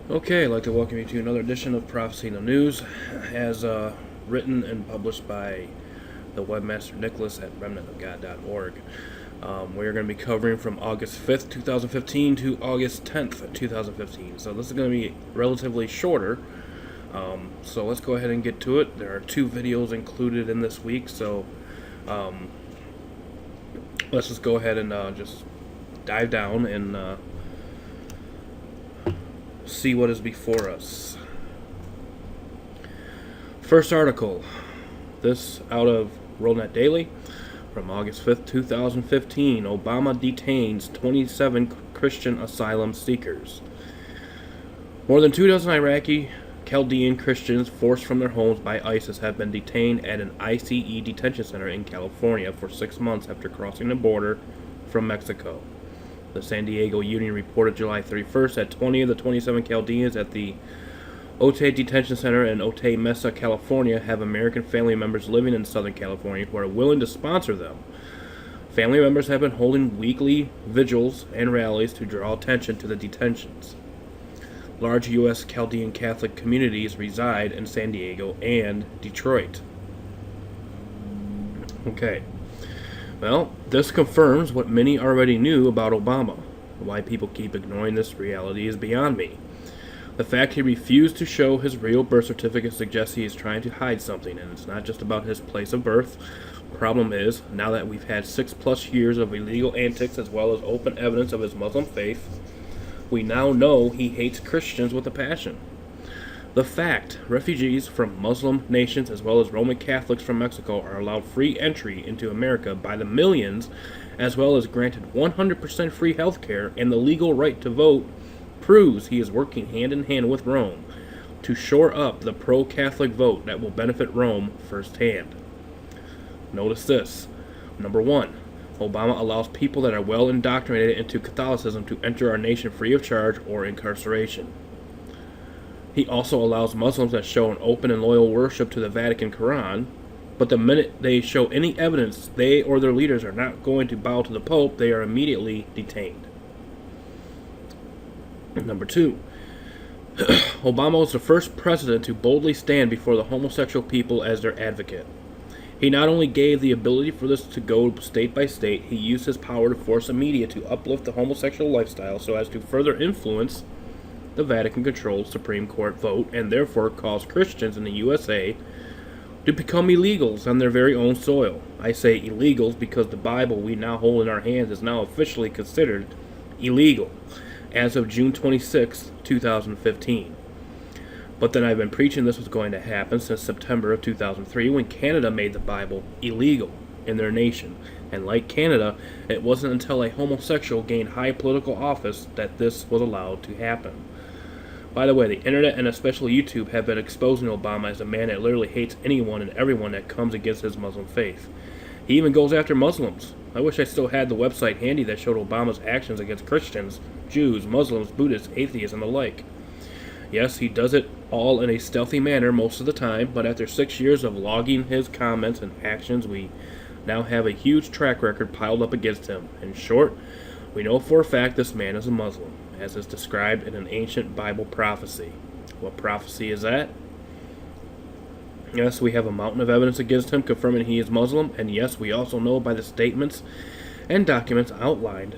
Okay, I'd like to welcome you to another edition of Prophecy in the News, as written and published by the webmaster Nicholas at remnantofgod.org. We're going to be covering from August 5th, 2015 to August 10th, 2015. So this is going to be relatively shorter. So let's go ahead and get to it. There are 2 videos included in this week, so let's just go ahead and just dive down and see what is before us. First article, this out of WorldNet Daily from August 5th, 2015. Obama detains 27 Christian asylum seekers. More than 24 Iraqi Chaldean Christians forced from their homes by ISIS have been detained at an ICE detention center in California for 6 months after crossing the border from Mexico. The San Diego Union reported July 31st that 20 of the 27 Chaldeans at the Otay Detention Center in Otay Mesa, California, have American family members living in Southern California who are willing to sponsor them. Family members have been holding weekly vigils and rallies to draw attention to the detentions. Large U.S. Chaldean Catholic communities reside in San Diego and Detroit. Okay. Well, this confirms what many already knew about Obama. Why people keep ignoring this reality is beyond me. The fact he refused to show his real birth certificate suggests he is trying to hide something, and it's not just about his place of birth. Problem is, now that we've had 6+ years of illegal antics as well as open evidence of his Muslim faith, we now know he hates Christians with a passion. The fact refugees from Muslim nations as well as Roman Catholics from Mexico are allowed free entry into America by the millions, as well as granted 100% free health care and the legal right to vote, proves he is working hand in hand with Rome to shore up the pro-Catholic vote that will benefit Rome firsthand. Notice this. Number 1. Obama allows people that are well indoctrinated into Catholicism to enter our nation free of charge or incarceration. He also allows Muslims that show an open and loyal worship to the Vatican Quran, but the minute they show any evidence they or their leaders are not going to bow to the Pope, they are immediately detained. Number 2. Obama was the first president to boldly stand before the homosexual people as their advocate. He not only gave the ability for this to go state by state, he used his power to force the media to uplift the homosexual lifestyle so as to further influence the Vatican-controlled Supreme Court vote and therefore cause Christians in the USA to become illegals on their very own soil. I say illegals because the Bible we now hold in our hands is now officially considered illegal as of June 26, 2015. But then I've been preaching this was going to happen since September of 2003 when Canada made the Bible illegal in their nation. And like Canada, it wasn't until a homosexual gained high political office that this was allowed to happen. By the way, the internet and especially YouTube have been exposing Obama as a man that literally hates anyone and everyone that comes against his Muslim faith. He even goes after Muslims. I wish I still had the website handy that showed Obama's actions against Christians, Jews, Muslims, Buddhists, atheists, and the like. Yes, he does it all in a stealthy manner most of the time, but after 6 years of logging his comments and actions, we now have a huge track record piled up against him. In short, we know for a fact this man is a Muslim, as is described in an ancient Bible prophecy. What prophecy is that? Yes, we have a mountain of evidence against him confirming he is Muslim, and yes, we also know by the statements and documents outlined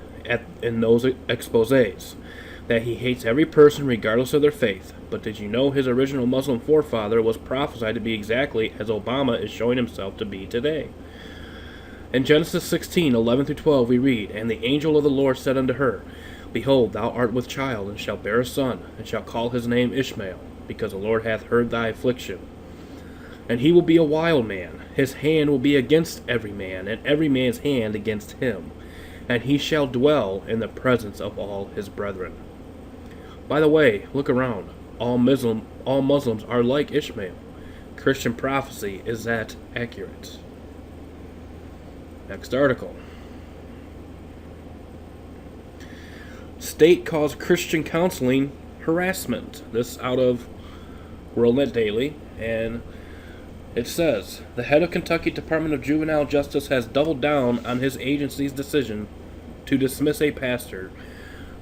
in those exposés that he hates every person regardless of their faith. But did you know his original Muslim forefather was prophesied to be exactly as Obama is showing himself to be today? In Genesis 16:11-12 we read, "And the angel of the Lord said unto her, Behold, thou art with child, and shalt bear a son, and shalt call his name Ishmael, because the Lord hath heard thy affliction. And he will be a wild man, his hand will be against every man, and every man's hand against him. And he shall dwell in the presence of all his brethren." By the way, look around. All Muslims are like Ishmael. Christian prophecy is that accurate. Next article. State calls Christian counseling harassment. This out of WorldNet Daily, and it says, the head of Kentucky Department of Juvenile Justice has doubled down on his agency's decision to dismiss a pastor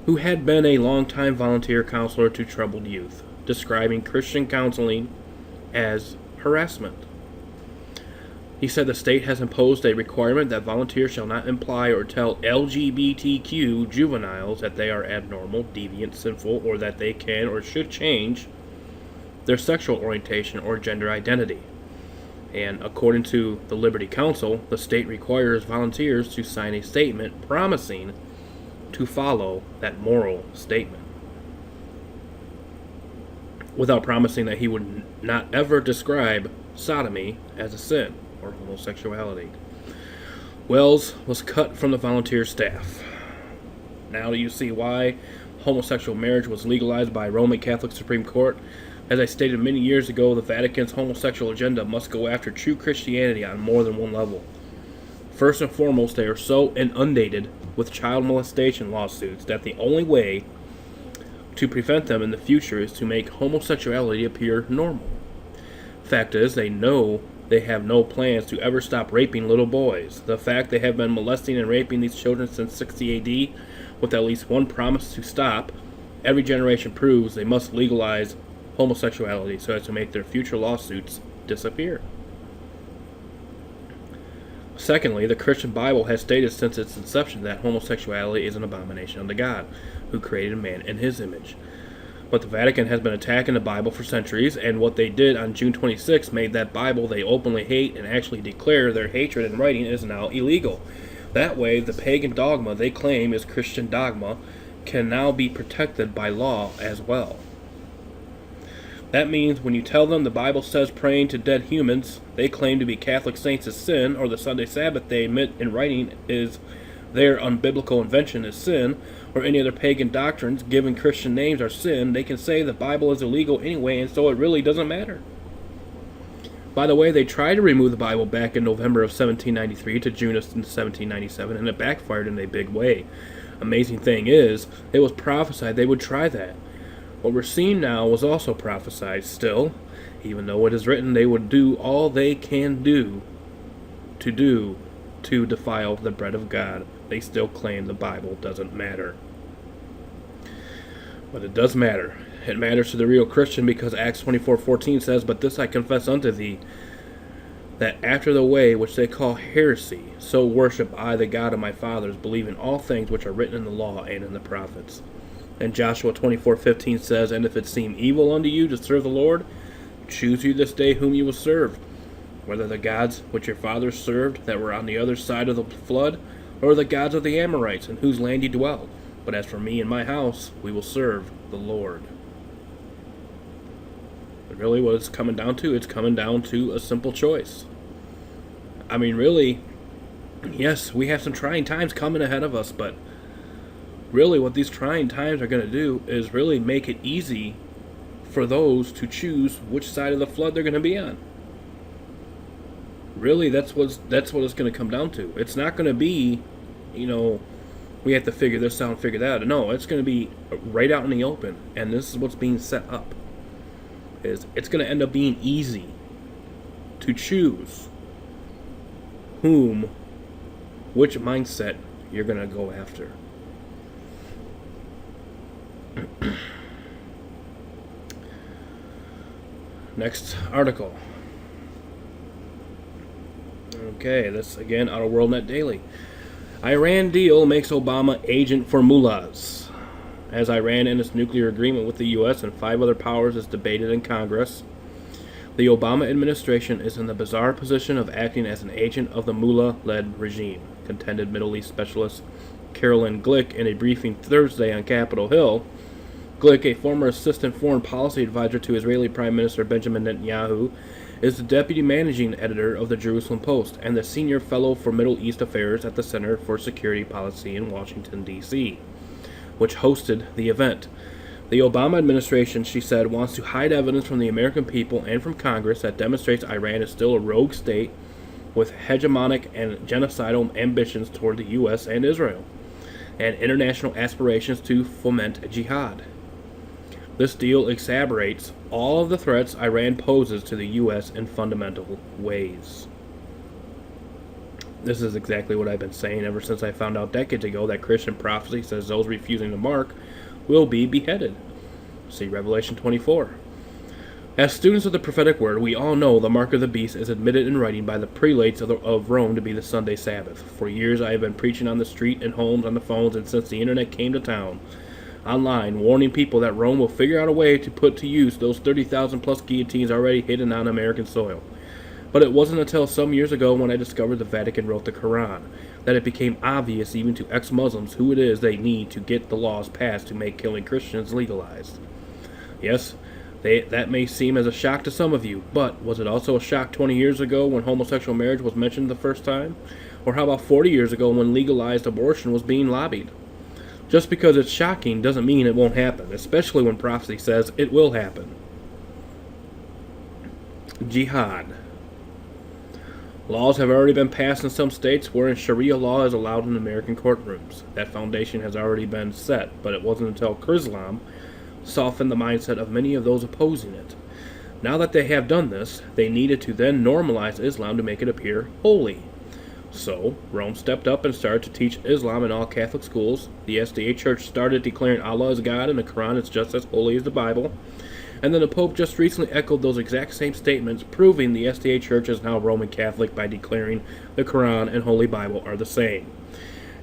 who had been a longtime volunteer counselor to troubled youth, describing Christian counseling as harassment. He said the state has imposed a requirement that volunteers shall not imply or tell LGBTQ juveniles that they are abnormal, deviant, sinful, or that they can or should change their sexual orientation or gender identity. And according to the Liberty Council, the state requires volunteers to sign a statement promising to follow that moral statement, without promising that he would not ever describe sodomy as a sin or homosexuality. Wells was cut from the volunteer staff. Now do you see why homosexual marriage was legalized by Roman Catholic Supreme Court? As I stated many years ago, the Vatican's homosexual agenda must go after true Christianity on more than one level. First and foremost, they are so inundated with child molestation lawsuits that the only way to prevent them in the future is to make homosexuality appear normal. Fact is, they know they have no plans to ever stop raping little boys. The fact they have been molesting and raping these children since 60 AD, with at least one promise to stop, every generation proves they must legalize homosexuality so as to make their future lawsuits disappear. Secondly, the Christian Bible has stated since its inception that homosexuality is an abomination unto God, who created man in his image. But the Vatican has been attacking the Bible for centuries, and what they did on June 26 made that Bible they openly hate and actually declare their hatred in writing is now illegal. That way, the pagan dogma they claim is Christian dogma can now be protected by law as well. That means when you tell them the Bible says praying to dead humans they claim to be Catholic saints is sin, or the Sunday Sabbath they admit in writing is their unbiblical invention is sin, or any other pagan doctrines given Christian names are sin, they can say the Bible is illegal anyway, and so it really doesn't matter. By the way, they tried to remove the Bible back in November of 1793 to June of 1797, and it backfired in a big way. Amazing thing is, it was prophesied they would try that. What we're seeing now was also prophesied still. Even though it is written they would do all they can do to defile the bread of God, they still claim the Bible doesn't matter. But it does matter. It matters to the real Christian because Acts 24:14 says, "But this I confess unto thee, that after the way which they call heresy, so worship I the God of my fathers, believing all things which are written in the law and in the prophets." And Joshua 24:15 says, "And if it seem evil unto you to serve the Lord, choose you this day whom you will serve, whether the gods which your fathers served that were on the other side of the flood, or the gods of the Amorites in whose land ye dwell. But as for me and my house, we will serve the Lord." But really what it's coming down to, it's coming down to a simple choice. I mean, really, yes, we have some trying times coming ahead of us, but really what these trying times are going to do is really make it easy for those to choose which side of the flood they're going to be on. Really, that's what it's going to come down to. It's not going to be, we have to figure this out and figure that out. No, it's going to be right out in the open, and this is what's being set up. It's going to end up being easy to choose which mindset you're going to go after. Next article. Okay, this again out of WorldNet Daily. Iran deal makes Obama agent for mullahs. As Iran and its nuclear agreement with the U.S. and 5 other powers is debated in Congress, the Obama administration is in the bizarre position of acting as an agent of the mullah-led regime, contended Middle East specialist Carolyn Glick in a briefing Thursday on Capitol Hill. Glick, a former assistant foreign policy advisor to Israeli Prime Minister Benjamin Netanyahu, is the deputy managing editor of the Jerusalem Post and the senior fellow for Middle East Affairs at the Center for Security Policy in Washington, D.C., which hosted the event. The Obama administration, she said, wants to hide evidence from the American people and from Congress that demonstrates Iran is still a rogue state with hegemonic and genocidal ambitions toward the U.S. and Israel, and international aspirations to foment jihad. This deal exacerbates all of the threats Iran poses to the U.S. in fundamental ways. This is exactly what I've been saying ever since I found out decades ago that Christian prophecy says those refusing the mark will be beheaded. See Revelation 24. As students of the prophetic word, we all know the mark of the beast is admitted in writing by the prelates of Rome to be the Sunday Sabbath. For years I have been preaching on the street and homes, on the phones, and since the internet came to town, online, warning people that Rome will figure out a way to put to use those 30,000 plus guillotines already hidden on American soil. But it wasn't until some years ago when I discovered the Vatican wrote the Quran that it became obvious even to ex-Muslims who it is they need to get the laws passed to make killing Christians legalized. Yes, that may seem as a shock to some of you, but was it also a shock 20 years ago when homosexual marriage was mentioned the first time? Or how about 40 years ago when legalized abortion was being lobbied? Just because it's shocking doesn't mean it won't happen, especially when prophecy says it will happen. Jihad. Laws have already been passed in some states wherein Sharia law is allowed in American courtrooms. That foundation has already been set, but it wasn't until Islam softened the mindset of many of those opposing it. Now that they have done this, they needed to then normalize Islam to make it appear holy. So, Rome stepped up and started to teach Islam in all Catholic schools. The SDA Church started declaring Allah as God and the Quran is just as holy as the Bible. And then the Pope just recently echoed those exact same statements, proving the SDA Church is now Roman Catholic by declaring the Quran and Holy Bible are the same.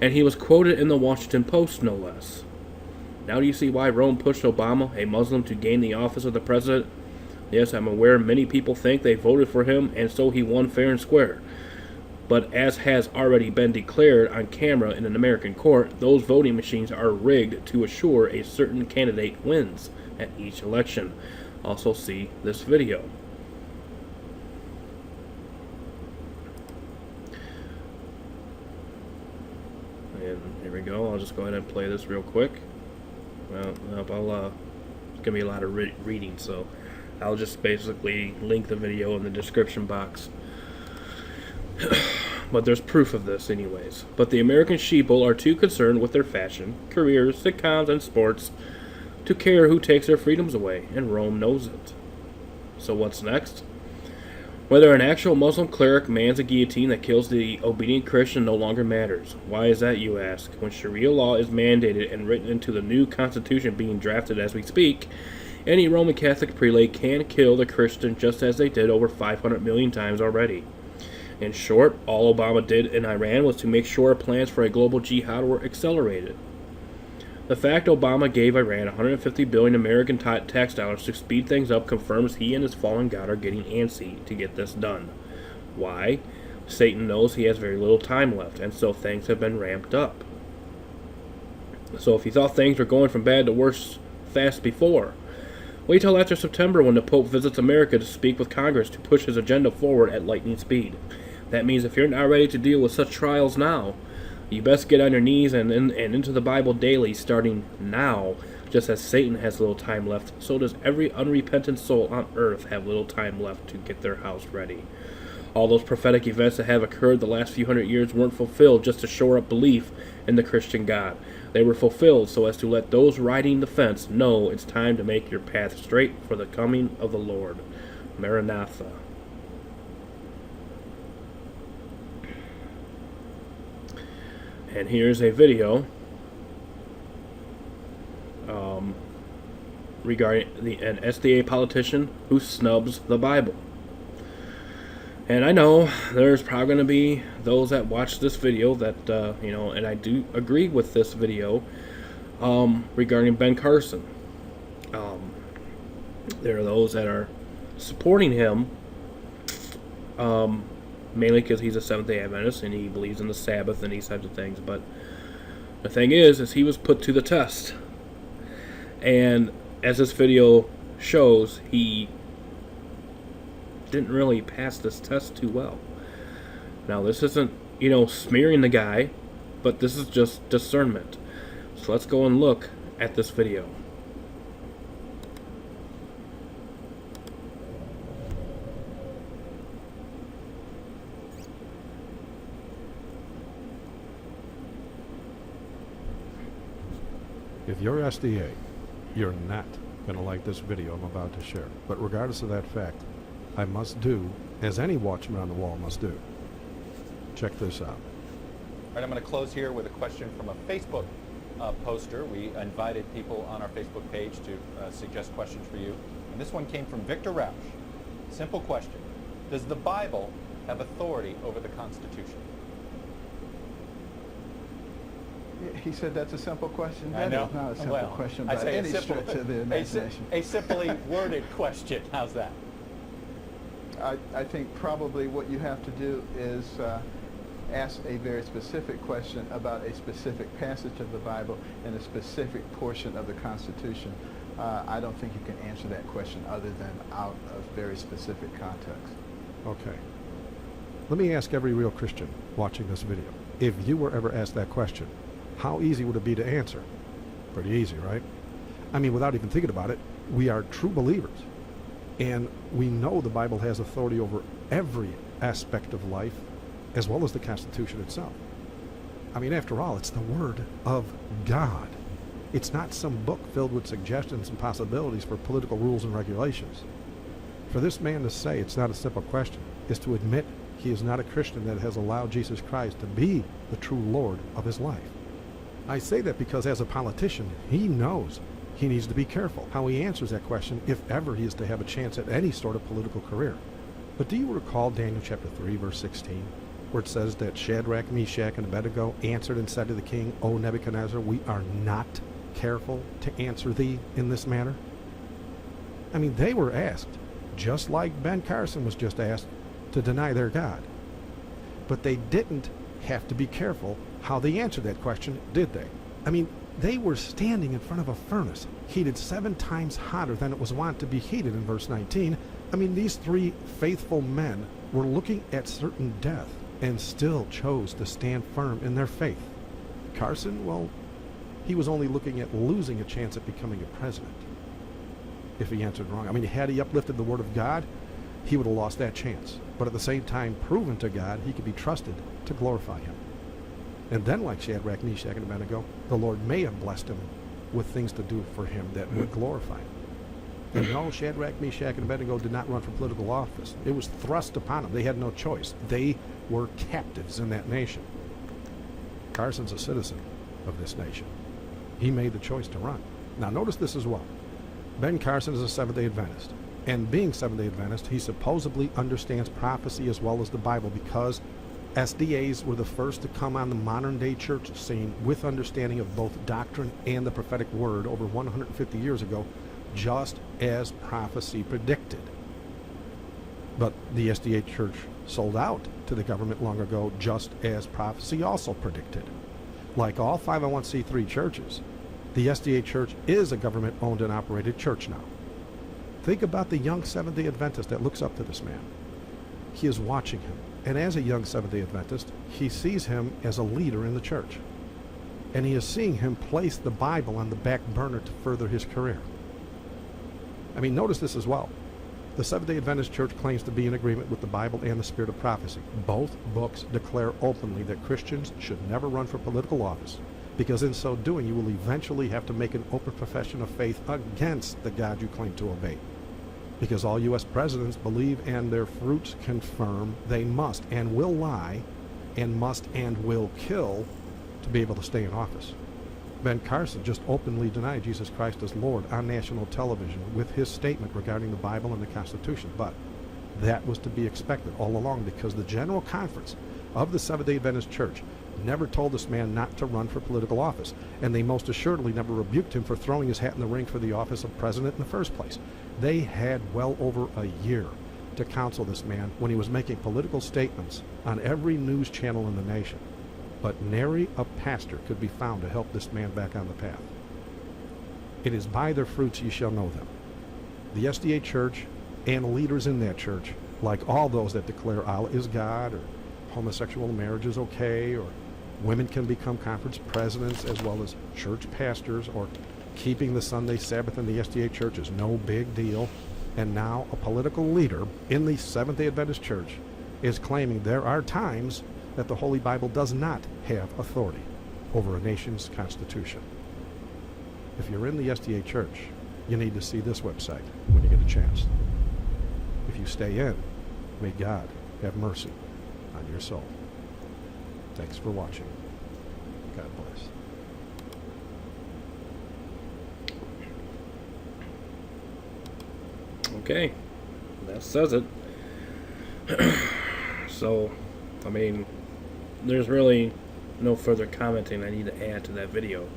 And he was quoted in the Washington Post, no less. Now do you see why Rome pushed Obama, a Muslim, to gain the office of the president? Yes, I'm aware many people think they voted for him, and so he won fair and square. But as has already been declared on camera in an American court, those voting machines are rigged to assure a certain candidate wins at each election. Also see this video. And here we go. I'll just go ahead and play this real quick. Well, it's going to be a lot of reading, so I'll just basically link the video in the description box. But there's proof of this anyways. But the American sheeple are too concerned with their fashion, careers, sitcoms, and sports to care who takes their freedoms away, and Rome knows it. So what's next? Whether an actual Muslim cleric mans a guillotine that kills the obedient Christian no longer matters. Why is that, you ask? When Sharia law is mandated and written into the new constitution being drafted as we speak, any Roman Catholic prelate can kill the Christian just as they did over 500 million times already. In short, all Obama did in Iran was to make sure plans for a global jihad were accelerated. The fact Obama gave Iran $150 billion American tax dollars to speed things up confirms he and his fallen god are getting antsy to get this done. Why? Satan knows he has very little time left, and so things have been ramped up. So if you thought things were going from bad to worse fast before, wait till after September when the Pope visits America to speak with Congress to push his agenda forward at lightning speed. That means if you're not ready to deal with such trials now, you best get on your knees and into the Bible daily starting now. Just as Satan has little time left, so does every unrepentant soul on earth have little time left to get their house ready. All those prophetic events that have occurred the last few hundred years weren't fulfilled just to shore up belief in the Christian God. They were fulfilled so as to let those riding the fence know it's time to make your path straight for the coming of the Lord. Maranatha. And here's a video regarding an SDA politician who snubs the Bible. And I know there's probably going to be those that watch this video that, and I do agree with this video regarding Ben Carson. There are those that are supporting him mainly because he's a Seventh-day Adventist and he believes in the Sabbath and these types of things. But the thing is he was put to the test. And as this video shows, he didn't really pass this test too well. Now, this isn't, smearing the guy, but this is just discernment. So let's go and look at this video. If you're SDA, you're not going to like this video I'm about to share. But regardless of that fact, I must do as any watchman on the wall must do. Check this out. All right, I'm going to close here with a question from a Facebook poster. We invited people on our Facebook page to suggest questions for you. And this one came from Victor Roush. Simple question. Does the Bible have authority over the Constitution? He said that's a simple question. I know. That is not a simple question by say any stretch of the imagination. A simply worded question. How's that? I think probably what you have to do is ask a very specific question about a specific passage of the Bible and a specific portion of the Constitution. I don't think you can answer that question other than out of very specific context. Okay. Let me ask every real Christian watching this video. If you were ever asked that question, how easy would it be to answer? Pretty easy, right? I mean, without even thinking about it, we are true believers. And we know the Bible has authority over every aspect of life, as well as the Constitution itself. I mean, after all, it's the Word of God. It's not some book filled with suggestions and possibilities for political rules and regulations. For this man to say it's not a simple question is to admit he is not a Christian that has allowed Jesus Christ to be the true Lord of his life. I say that because as a politician, he knows he needs to be careful how he answers that question if ever he is to have a chance at any sort of political career. But do you recall Daniel chapter 3, verse 16, where it says that Shadrach, Meshach, and Abednego answered and said to the king, O Nebuchadnezzar, we are not careful to answer thee in this manner? I mean, they were asked, just like Ben Carson was just asked, to deny their God. But they didn't have to be careful how they answered that question, did they? I mean, they were standing in front of a furnace, heated 7 times hotter than it was wont to be heated in verse 19. I mean, these 3 faithful men were looking at certain death and still chose to stand firm in their faith. Carson, well, he was only looking at losing a chance at becoming a president if he answered wrong. I mean, had he uplifted the Word of God, he would have lost that chance. But at the same time, proven to God he could be trusted to glorify him. And then, like Shadrach, Meshach, and Abednego, the Lord may have blessed him with things to do for him that would glorify him. And no, Shadrach, Meshach, and Abednego did not run for political office. It was thrust upon them. They had no choice. They were captives in that nation. Carson's a citizen of this nation. He made the choice to run. Now, notice this as well. Ben Carson is a Seventh-day Adventist. And being Seventh-day Adventist, he supposedly understands prophecy as well as the Bible because SDAs were the first to come on the modern-day church scene with understanding of both doctrine and the prophetic word over 150 years ago, just as prophecy predicted. But the SDA church sold out to the government long ago, just as prophecy also predicted. Like all 501c3 churches, the SDA church is a government-owned and operated church now. Think about the young Seventh-day Adventist that looks up to this man. He is watching him. And as a young Seventh-day Adventist, he sees him as a leader in the church. And he is seeing him place the Bible on the back burner to further his career. I mean, notice this as well. The Seventh-day Adventist Church claims to be in agreement with the Bible and the Spirit of prophecy. Both books declare openly that Christians should never run for political office, because in so doing you will eventually have to make an open profession of faith against the God you claim to obey. Because all U.S. presidents believe and their fruits confirm they must and will lie and must and will kill to be able to stay in office. Ben Carson just openly denied Jesus Christ as Lord on national television with his statement regarding the Bible and the Constitution. But that was to be expected all along because the General Conference of the Seventh-day Adventist Church never told this man not to run for political office, and they most assuredly never rebuked him for throwing his hat in the ring for the office of president in the first place. They had well over a year to counsel this man when he was making political statements on every news channel in the nation. But nary a pastor could be found to help this man back on the path. It is by their fruits ye shall know them. The SDA church and leaders in that church, like all those that declare Allah is God, or homosexual marriage is okay, or women can become conference presidents as well as church pastors, or keeping the Sunday Sabbath in the SDA church is no big deal. And now a political leader in the Seventh-day Adventist Church is claiming there are times that the Holy Bible does not have authority over a nation's constitution. If you're in the SDA church, you need to see this website when you get a chance. If you stay in, may God have mercy on your soul. Thanks for watching. God bless. Okay, that says it. So, I mean, there's really no further commenting I need to add to that video.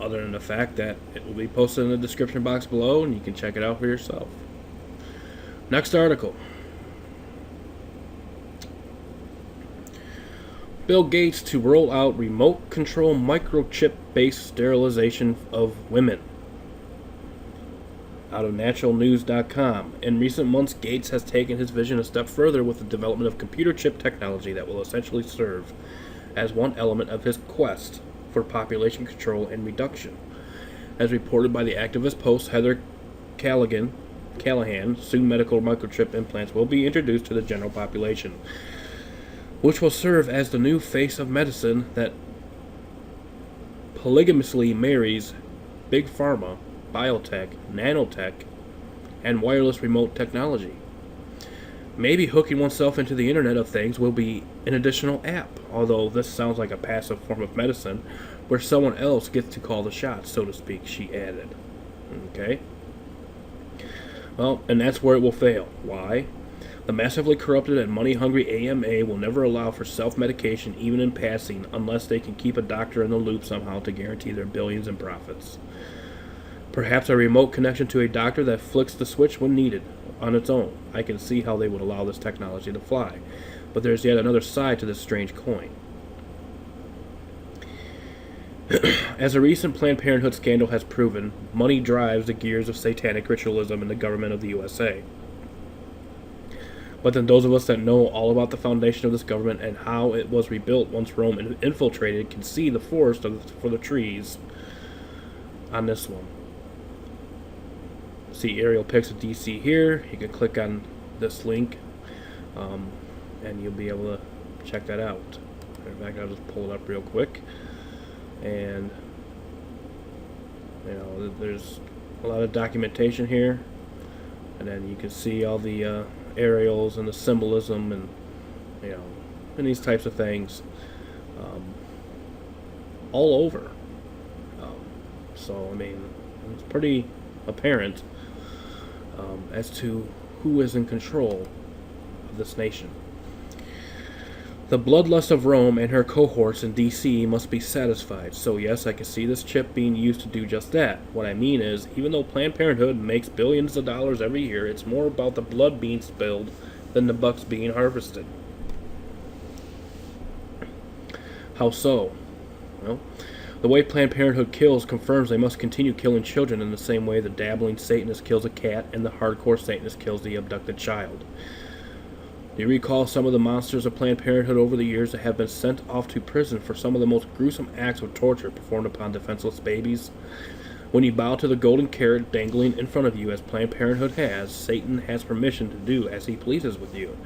Other than the fact that it will be posted in the description box below and you can check it out for yourself. Next article. Bill Gates to roll out remote control microchip-based sterilization of women. Out of naturalnews.com. In recent months, Gates has taken his vision a step further with the development of computer chip technology that will essentially serve as one element of his quest for population control and reduction. As reported by the activist post Heather Callahan, soon medical microchip implants will be introduced to the general population, which will serve as the new face of medicine that polygamously marries big pharma, biotech, nanotech, and wireless remote technology. Maybe hooking oneself into the Internet of Things will be an additional app, although this sounds like a passive form of medicine where someone else gets to call the shots, so to speak, she added. Okay? Well, and that's where it will fail. Why? The massively corrupted and money-hungry AMA will never allow for self-medication even in passing unless they can keep a doctor in the loop somehow to guarantee their billions in profits. Perhaps a remote connection to a doctor that flicks the switch when needed on its own. I can see how they would allow this technology to fly. But there's yet another side to this strange coin. As a recent Planned Parenthood scandal has proven, money drives the gears of satanic ritualism in the government of the USA. But then those of us that know all about the foundation of this government and how it was rebuilt once Rome infiltrated can see the forest for the trees on this one. See aerial pics of DC here. You can click on this link and you'll be able to check that out. In fact, I'll just pull it up real quick. And you know, there's a lot of documentation here, and then you can see all the aerials and the symbolism and you know, and these types of things all over. So I mean, it's pretty apparent as to who is in control of this nation. The bloodlust of Rome and her cohorts in D.C. must be satisfied. So yes, I can see this chip being used to do just that. What I mean is, even though Planned Parenthood makes billions of dollars every year, it's more about the blood being spilled than the bucks being harvested. How so? Well, the way Planned Parenthood kills confirms they must continue killing children in the same way the dabbling Satanist kills a cat and the hardcore Satanist kills the abducted child. Do you recall some of the monsters of Planned Parenthood over the years that have been sent off to prison for some of the most gruesome acts of torture performed upon defenseless babies? When you bow to the golden carrot dangling in front of you as Planned Parenthood has, Satan has permission to do as he pleases with you,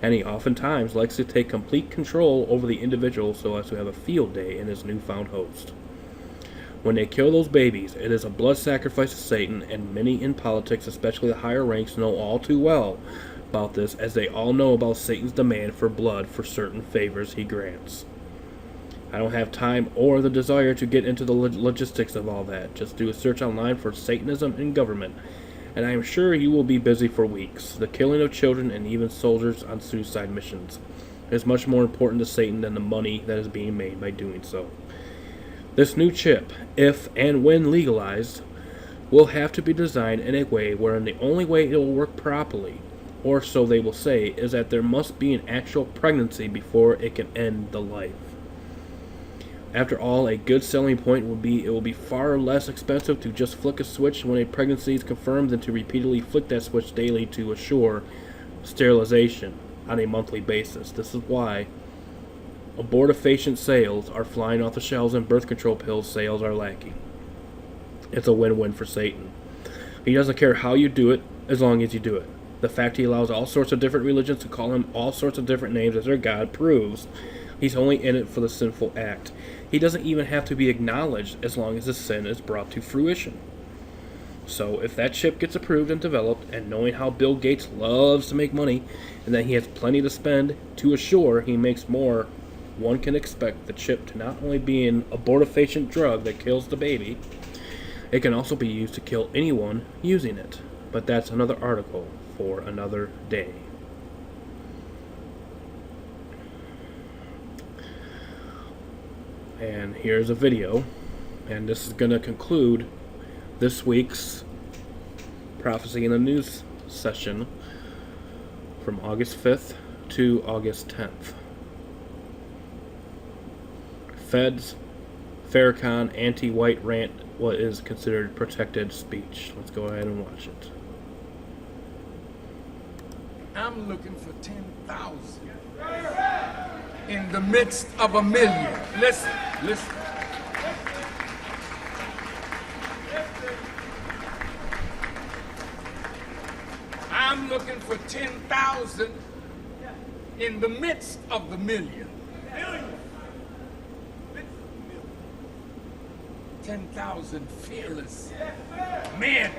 and he oftentimes likes to take complete control over the individual so as to have a field day in his newfound host. When they kill those babies, it is a blood sacrifice to Satan, and many in politics, especially the higher ranks, know all too well about this, as they all know about Satan's demand for blood for certain favors he grants. I don't have time or the desire to get into the logistics of all that. Just do a search online for Satanism in government, and I am sure you will be busy for weeks. The killing of children and even soldiers on suicide missions is much more important to Satan than the money that is being made by doing so. This new chip, if and when legalized, will have to be designed in a way wherein the only way it will work properly, or so they will say, is that there must be an actual pregnancy before it can end the life. After all, a good selling point will be it will be far less expensive to just flick a switch when a pregnancy is confirmed than to repeatedly flick that switch daily to assure sterilization on a monthly basis. This is why abortifacient sales are flying off the shelves and birth control pills sales are lacking. It's a win-win for Satan. He doesn't care how you do it as long as you do it. The fact he allows all sorts of different religions to call him all sorts of different names as their God proves he's only in it for the sinful act. He doesn't even have to be acknowledged as long as the sin is brought to fruition. So if that chip gets approved and developed, and knowing how Bill Gates loves to make money and that he has plenty to spend to assure he makes more one can expect the chip to not only be an abortifacient drug that kills the baby, it can also be used to kill anyone using it. But that's another article for another day. And here's a video, and this is going to conclude this week's Prophecy in the News session from August 5th to August 10th. Feds, Farrakhan anti-white rant, what is considered protected speech. Let's go ahead and watch it. I'm looking for 10,000 in the midst of 1,000,000. Listen. I'm looking for 10,000 in the midst of the 1,000,000. 10,000 fearless men.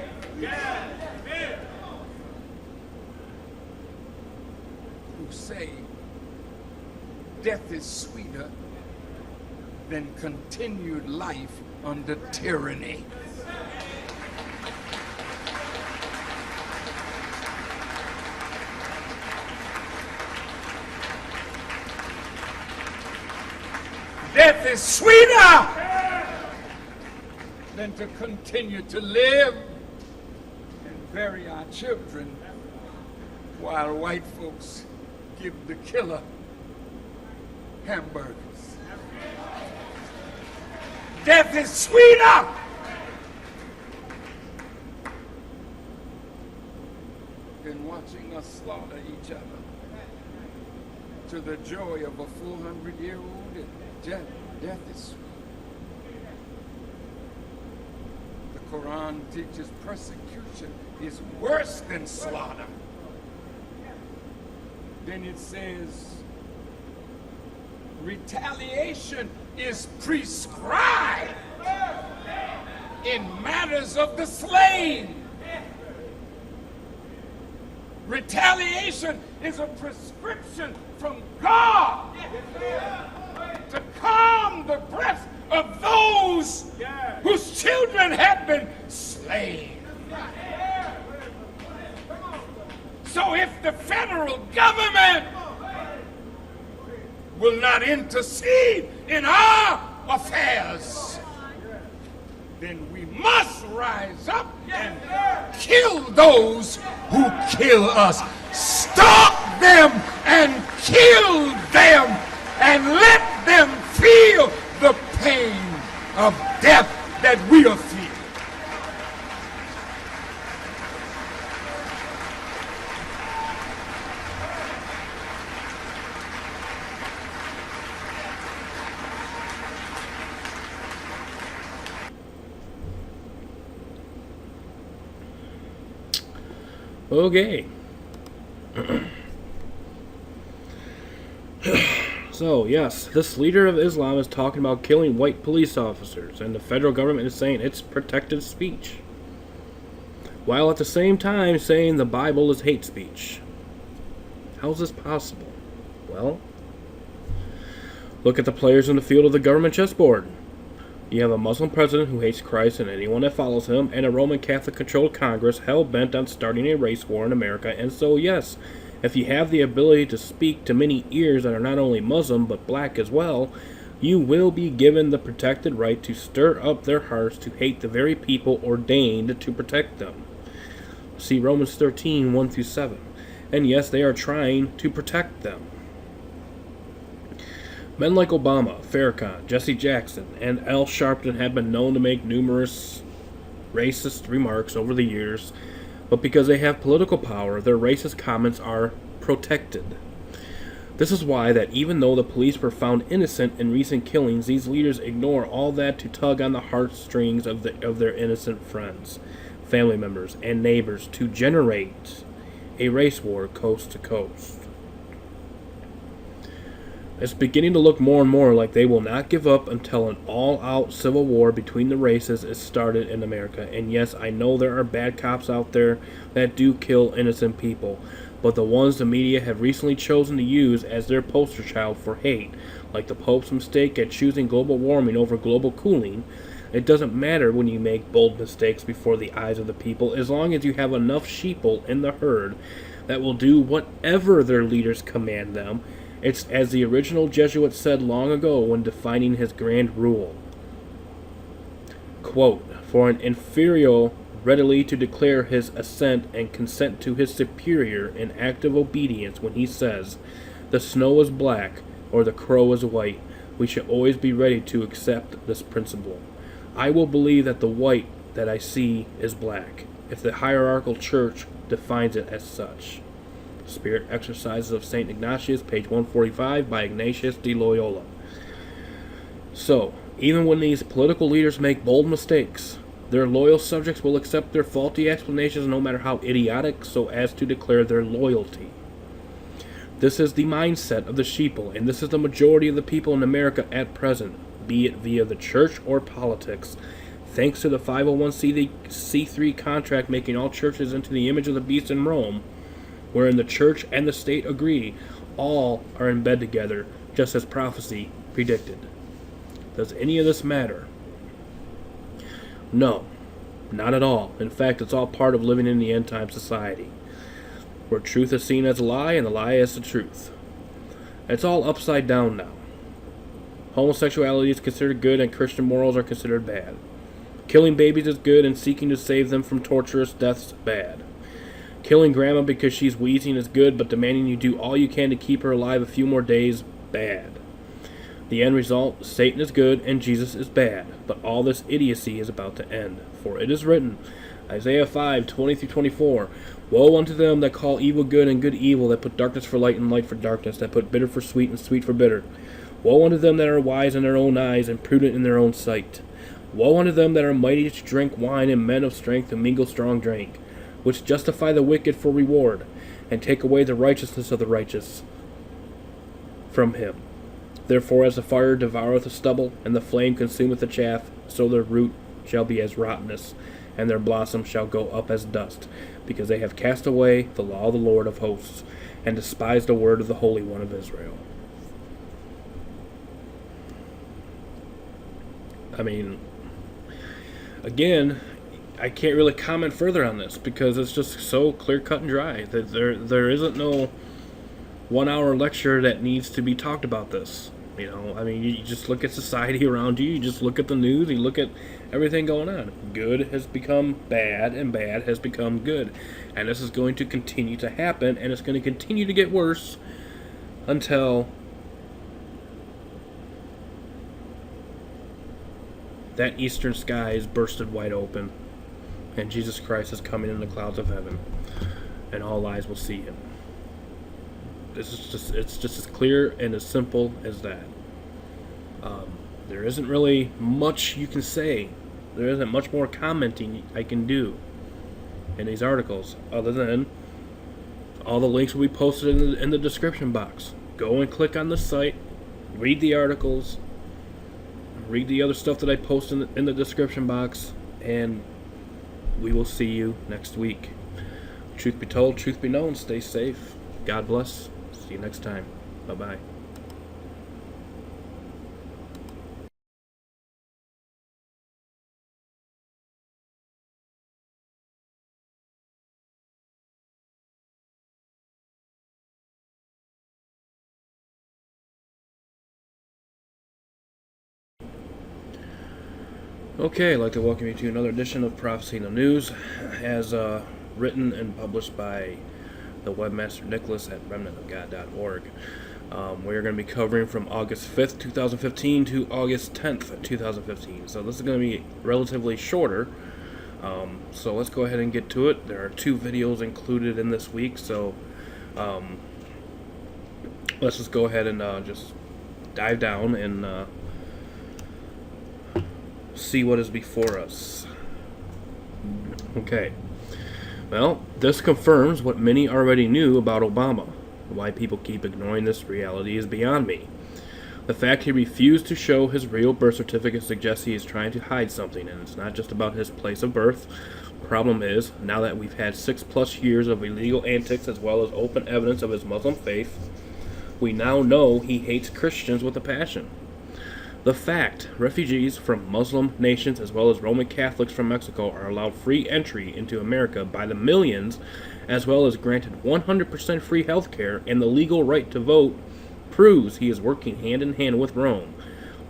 Who say death is sweeter than continued life under tyranny. Death is sweeter than to continue to live and bury our children while white folks give the killer hamburgers. Death is sweeter than watching us slaughter each other to the joy of a 400-year-old. Death is sweet. The Quran teaches persecution is worse than slaughter. Then it says retaliation is prescribed in matters of the slain. Retaliation is a prescription from God to calm the breath of those whose children have been slain. So if the federal government will not intercede in our affairs, then we must rise up and kill those who kill us. Stop them and kill them and let them feel the pain of death that we are feeling. Okay. So, yes, this leader of Islam is talking about killing white police officers, and the federal government is saying it's protected speech, while at the same time saying the Bible is hate speech. How is this possible? Well, look at the players in the field of the government chessboard. You have a Muslim president who hates Christ and anyone that follows him, and a Roman Catholic-controlled Congress hell-bent on starting a race war in America. And so, yes, if you have the ability to speak to many ears that are not only Muslim but black as well, you will be given the protected right to stir up their hearts to hate the very people ordained to protect them. See Romans 13, 1-7. And yes, they are trying to protect them. Men like Obama, Farrakhan, Jesse Jackson, and Al Sharpton have been known to make numerous racist remarks over the years, but because they have political power, their racist comments are protected. This is why that even though the police were found innocent in recent killings, these leaders ignore all that to tug on the heartstrings of their innocent friends, family members, and neighbors to generate a race war coast to coast. It's beginning to look more and more like they will not give up until an all-out civil war between the races is started in America. And yes, I know there are bad cops out there that do kill innocent people. but the ones the media have recently chosen to use as their poster child for hate, like the Pope's mistake at choosing global warming over global cooling. It doesn't matter when you make bold mistakes before the eyes of the people, as long as you have enough sheeple in the herd that will do whatever their leaders command them. It's as the original Jesuit said long ago when defining his grand rule. Quote, for an inferior readily to declare his assent and consent to his superior in active obedience when he says, the snow is black or the crow is white, we should always be ready to accept this principle. I will believe that the white that I see is black, if the hierarchical church defines it as such. Spirit Exercises of St. Ignatius, page 145, by Ignatius de Loyola. So, even when these political leaders make bold mistakes, their loyal subjects will accept their faulty explanations no matter how idiotic, so as to declare their loyalty. This is the mindset of the sheeple, and this is the majority of the people in America at present, be it via the church or politics. Thanks to the 501c3 contract making all churches into the image of the beast in Rome, wherein the church and the state agree, all are in bed together, just as prophecy predicted. Does any of this matter? No, not at all. In fact, it's all part of living in the end-time society, where truth is seen as a lie and the lie as the truth. It's all upside down now. Homosexuality is considered good and Christian morals are considered bad. Killing babies is good and seeking to save them from torturous deaths bad. Killing grandma because she's wheezing is good, but demanding you do all you can to keep her alive a few more days, bad. The end result, Satan is good and Jesus is bad, but all this idiocy is about to end. For it is written, Isaiah 5:20-24, woe unto them that call evil good and good evil, that put darkness for light and light for darkness, that put bitter for sweet and sweet for bitter. Woe unto them that are wise in their own eyes and prudent in their own sight. Woe unto them that are mighty to drink wine and men of strength to mingle strong drink, which justify the wicked for reward, and take away the righteousness of the righteous from him. Therefore as the fire devoureth the stubble, and the flame consumeth the chaff, so their root shall be as rottenness, and their blossom shall go up as dust, because they have cast away the law of the Lord of hosts, and despised the word of the Holy One of Israel. I mean, again, I can't really comment further on this because it's just so clear-cut and dry. That there isn't no 1 hour lecture that needs to be talked about this. You know, I mean, you just look at society around you, you just look at the news, you look at everything going on. Good has become bad, and bad has become good. And this is going to continue to happen, and it's going to continue to get worse until that eastern sky is bursted wide open, and Jesus Christ is coming in the clouds of heaven, and all eyes will see him. It's just as clear and as simple as that. There isn't really much you can say. There isn't much more commenting I can do in these articles, other than all the links will be posted in the description box. Go and click on the site, read the articles, read the other stuff that I post in the description box, and we will see you next week. Truth be told, truth be known, stay safe. God bless. See you next time. Bye-bye. Okay, I'd like to welcome you to another edition of Prophecy in the News, as written and published by the webmaster Nicholas at remnantofgod.org. We're going to be covering from August 5th, 2015 to August 10th, 2015. So this is going to be relatively shorter. So let's go ahead and get to it. There are 2 videos included in this week, so let's just go ahead and just dive down and see what is before us. Okay. Well, this confirms what many already knew about Obama. Why people keep ignoring this reality is beyond me. The fact he refused to show his real birth certificate suggests he is trying to hide something, and it's not just about his place of birth, Problem is, now that we've had 6+ years of illegal antics as well as open evidence of his Muslim faith, we now know he hates Christians with a passion. The fact refugees from Muslim nations as well as Roman Catholics from Mexico are allowed free entry into America by the millions, as well as granted 100% free health care and the legal right to vote, proves he is working hand in hand with Rome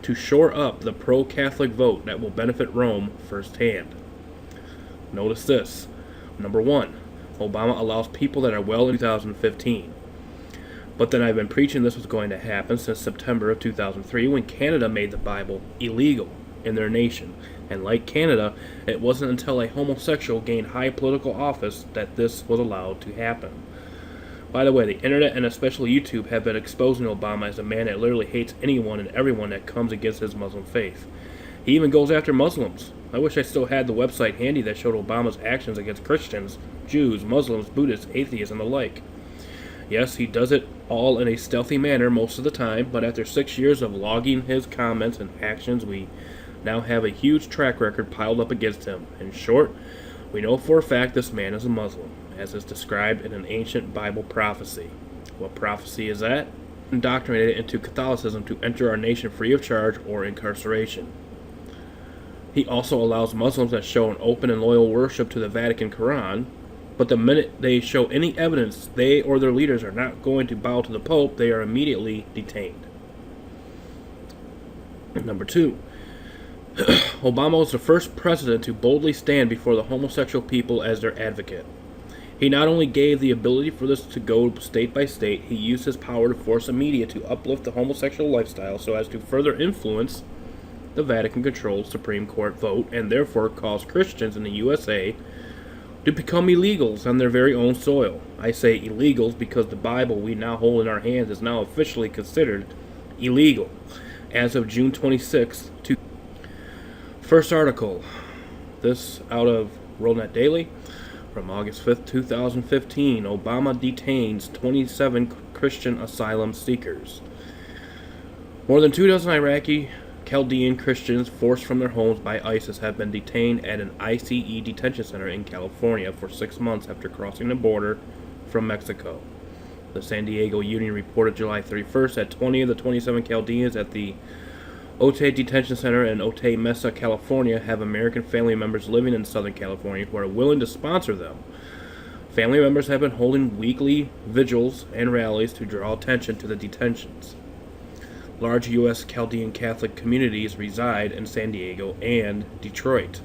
to shore up the pro-Catholic vote that will benefit Rome firsthand. Notice this. Number 1, Obama allows people that are well in 2015. But then I've been preaching this was going to happen since September of 2003 when Canada made the Bible illegal in their nation. And like Canada, it wasn't until a homosexual gained high political office that this was allowed to happen. By the way, the internet and especially YouTube have been exposing Obama as a man that literally hates anyone and everyone that comes against his Muslim faith. He even goes after Muslims. I wish I still had the website handy that showed Obama's actions against Christians, Jews, Muslims, Buddhists, atheists, and the like. Yes, he does it all in a stealthy manner most of the time, but after 6 years of logging his comments and actions, we now have a huge track record piled up against him. In short, we know for a fact this man is a Muslim, as is described in an ancient Bible prophecy. What prophecy is that? Indoctrinated into Catholicism to enter our nation free of charge or incarceration. He also allows Muslims that show an open and loyal worship to the Vatican Quran, but the minute they show any evidence they or their leaders are not going to bow to the Pope, they are immediately detained. Number 2, Obama was the first president to boldly stand before the homosexual people as their advocate. He not only gave the ability for this to go state by state, he used his power to force the media to uplift the homosexual lifestyle so as to further influence the Vatican-controlled Supreme Court vote and therefore cause Christians in the USA to become illegals on their very own soil. I say illegals because the Bible we now hold in our hands is now officially considered illegal as of June 26th. First article, this out of WorldNet Daily from August 5th, 2015. Obama detains 27 Christian asylum seekers. More than 24 Iraqi Chaldean Christians forced from their homes by ISIS have been detained at an ICE detention center in California for 6 months after crossing the border from Mexico. The San Diego Union reported July 31st that 20 of the 27 Chaldeans at the Otay Detention Center in Otay Mesa, California have American family members living in Southern California who are willing to sponsor them. Family members have been holding weekly vigils and rallies to draw attention to the detentions. Large U.S. Chaldean Catholic communities reside in San Diego and Detroit.